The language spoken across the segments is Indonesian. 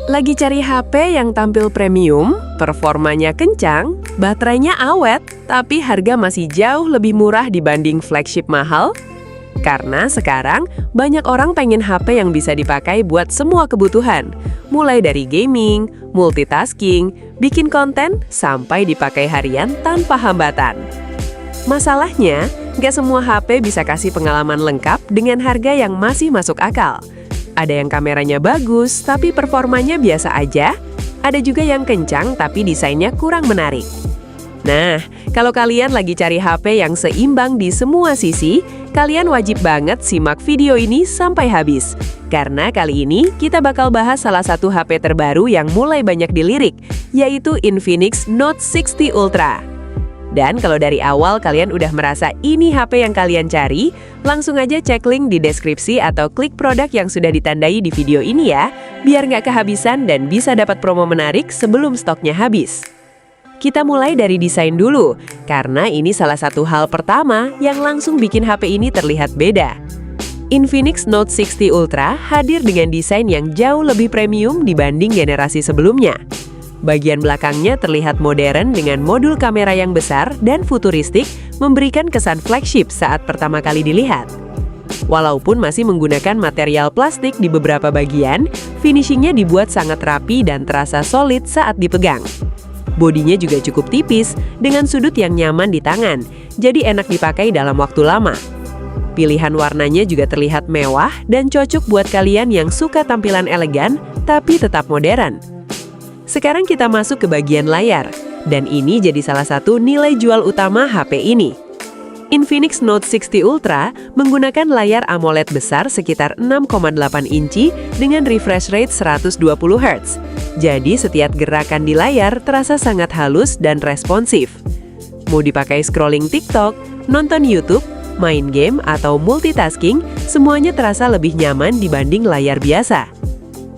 Lagi cari HP yang tampil premium, performanya kencang, baterainya awet, tapi harga masih jauh lebih murah dibanding flagship mahal? Karena sekarang banyak orang pengen HP yang bisa dipakai buat semua kebutuhan, mulai dari gaming, multitasking, bikin konten, sampai dipakai harian tanpa hambatan. Masalahnya, nggak semua HP bisa kasih pengalaman lengkap dengan harga yang masih masuk akal. Ada yang kameranya bagus, tapi performanya biasa aja. Ada juga yang kencang, tapi desainnya kurang menarik. Nah, kalau kalian lagi cari HP yang seimbang di semua sisi, kalian wajib banget simak video ini sampai habis. Karena kali ini kita bakal bahas salah satu HP terbaru yang mulai banyak dilirik, yaitu Infinix Note 60 Ultra. Dan kalau dari awal kalian udah merasa ini HP yang kalian cari, langsung aja cek link di deskripsi atau klik produk yang sudah ditandai di video ini ya, biar nggak kehabisan dan bisa dapat promo menarik sebelum stoknya habis. Kita mulai dari desain dulu, karena ini salah satu hal pertama yang langsung bikin HP ini terlihat beda. Infinix Note 60 Ultra hadir dengan desain yang jauh lebih premium dibanding generasi sebelumnya. Bagian belakangnya terlihat modern dengan modul kamera yang besar dan futuristik, memberikan kesan flagship saat pertama kali dilihat. Walaupun masih menggunakan material plastik di beberapa bagian, finishingnya dibuat sangat rapi dan terasa solid saat dipegang. Bodinya juga cukup tipis, dengan sudut yang nyaman di tangan, jadi enak dipakai dalam waktu lama. Pilihan warnanya juga terlihat mewah dan cocok buat kalian yang suka tampilan elegan, tapi tetap modern. Sekarang kita masuk ke bagian layar, dan ini jadi salah satu nilai jual utama HP ini. Infinix Note 60 Ultra menggunakan layar AMOLED besar sekitar 6,8 inci dengan refresh rate 120 Hz. Jadi setiap gerakan di layar terasa sangat halus dan responsif. Mau dipakai scrolling TikTok, nonton YouTube, main game, atau multitasking, semuanya terasa lebih nyaman dibanding layar biasa.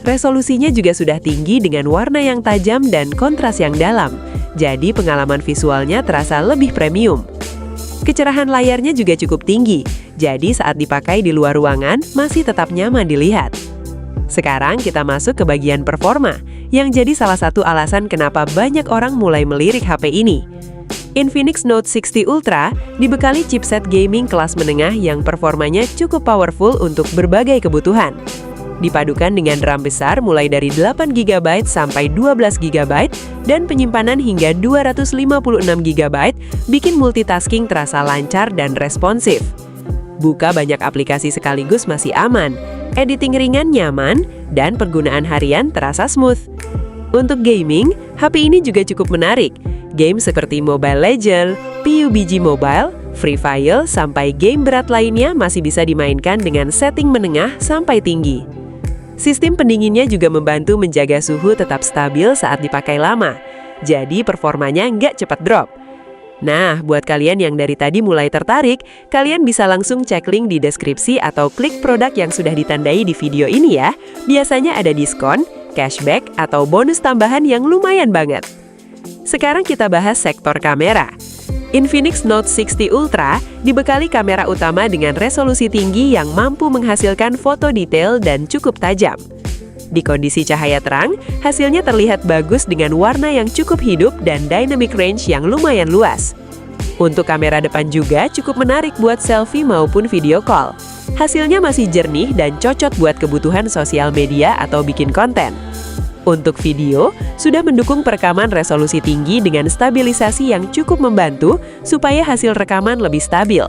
Resolusinya juga sudah tinggi dengan warna yang tajam dan kontras yang dalam, jadi pengalaman visualnya terasa lebih premium. Kecerahan layarnya juga cukup tinggi, jadi saat dipakai di luar ruangan masih tetap nyaman dilihat. Sekarang kita masuk ke bagian performa, yang jadi salah satu alasan kenapa banyak orang mulai melirik HP ini. Infinix Note 60 Ultra dibekali chipset gaming kelas menengah yang performanya cukup powerful untuk berbagai kebutuhan. Dipadukan dengan RAM besar mulai dari 8GB sampai 12GB dan penyimpanan hingga 256GB bikin multitasking terasa lancar dan responsif. Buka banyak aplikasi sekaligus masih aman, editing ringan nyaman, dan penggunaan harian terasa smooth. Untuk gaming, HP ini juga cukup menarik. Game seperti Mobile Legends, PUBG Mobile, Free Fire, sampai game berat lainnya masih bisa dimainkan dengan setting menengah sampai tinggi. Sistem pendinginnya juga membantu menjaga suhu tetap stabil saat dipakai lama, jadi performanya nggak cepat drop. Nah, buat kalian yang dari tadi mulai tertarik, kalian bisa langsung cek link di deskripsi atau klik produk yang sudah ditandai di video ini ya. Biasanya ada diskon, cashback, atau bonus tambahan yang lumayan banget. Sekarang kita bahas sektor kamera. Infinix Note 60 Ultra dibekali kamera utama dengan resolusi tinggi yang mampu menghasilkan foto detail dan cukup tajam. Di kondisi cahaya terang, hasilnya terlihat bagus dengan warna yang cukup hidup dan dynamic range yang lumayan luas. Untuk kamera depan juga cukup menarik buat selfie maupun video call. Hasilnya masih jernih dan cocok buat kebutuhan sosial media atau bikin konten. Untuk video, sudah mendukung perekaman resolusi tinggi dengan stabilisasi yang cukup membantu supaya hasil rekaman lebih stabil.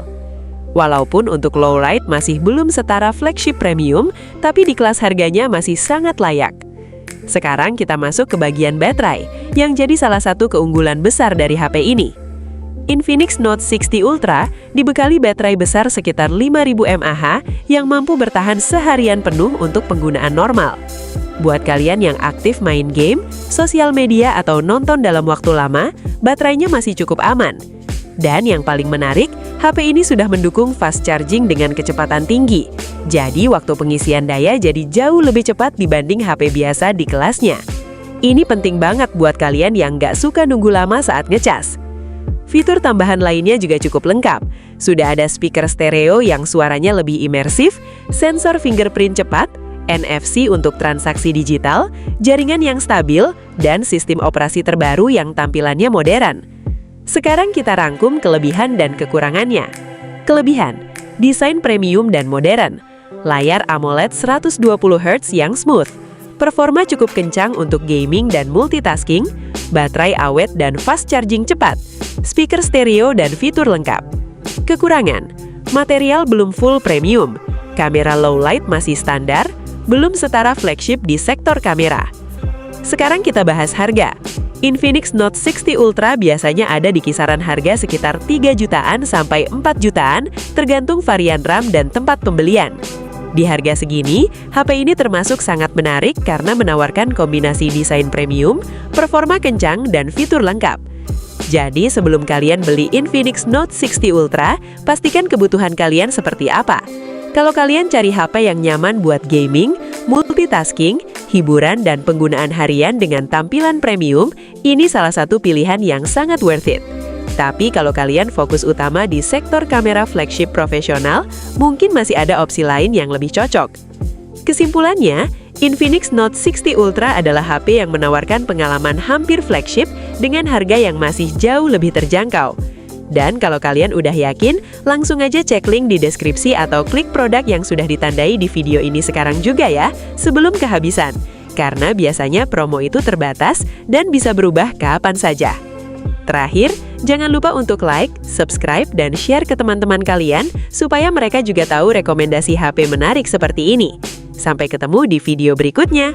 Walaupun untuk low light masih belum setara flagship premium, tapi di kelas harganya masih sangat layak. Sekarang kita masuk ke bagian baterai, yang jadi salah satu keunggulan besar dari HP ini. Infinix Note 60 Ultra dibekali baterai besar sekitar 5000 mAh yang mampu bertahan seharian penuh untuk penggunaan normal. Buat kalian yang aktif main game, sosial media, atau nonton dalam waktu lama, baterainya masih cukup aman. Dan yang paling menarik, HP ini sudah mendukung fast charging dengan kecepatan tinggi. Jadi waktu pengisian daya jadi jauh lebih cepat dibanding HP biasa di kelasnya. Ini penting banget buat kalian yang nggak suka nunggu lama saat ngecas. Fitur tambahan lainnya juga cukup lengkap. Sudah ada speaker stereo yang suaranya lebih imersif, sensor fingerprint cepat, NFC untuk transaksi digital, jaringan yang stabil, dan sistem operasi terbaru yang tampilannya modern. Sekarang kita rangkum kelebihan dan kekurangannya. Kelebihan, desain premium dan modern, layar AMOLED 120Hz yang smooth, performa cukup kencang untuk gaming dan multitasking, baterai awet dan fast charging cepat, speaker stereo dan fitur lengkap. Kekurangan, material belum full premium, kamera low light masih standar, belum setara flagship di sektor kamera. Sekarang kita bahas harga. Infinix Note 60 Ultra biasanya ada di kisaran harga sekitar 3 jutaan sampai 4 jutaan, tergantung varian RAM dan tempat pembelian. Di harga segini, HP ini termasuk sangat menarik karena menawarkan kombinasi desain premium, performa kencang, dan fitur lengkap. Jadi sebelum kalian beli Infinix Note 60 Ultra, pastikan kebutuhan kalian seperti apa. Kalau kalian cari HP yang nyaman buat gaming, multitasking, hiburan, dan penggunaan harian dengan tampilan premium, ini salah satu pilihan yang sangat worth it. Tapi kalau kalian fokus utama di sektor kamera flagship profesional, mungkin masih ada opsi lain yang lebih cocok. Kesimpulannya, Infinix Note 60 Ultra adalah HP yang menawarkan pengalaman hampir flagship dengan harga yang masih jauh lebih terjangkau. Dan kalau kalian udah yakin, langsung aja cek link di deskripsi atau klik produk yang sudah ditandai di video ini sekarang juga ya, sebelum kehabisan. Karena biasanya promo itu terbatas dan bisa berubah kapan saja. Terakhir, jangan lupa untuk like, subscribe, dan share ke teman-teman kalian supaya mereka juga tahu rekomendasi HP menarik seperti ini. Sampai ketemu di video berikutnya.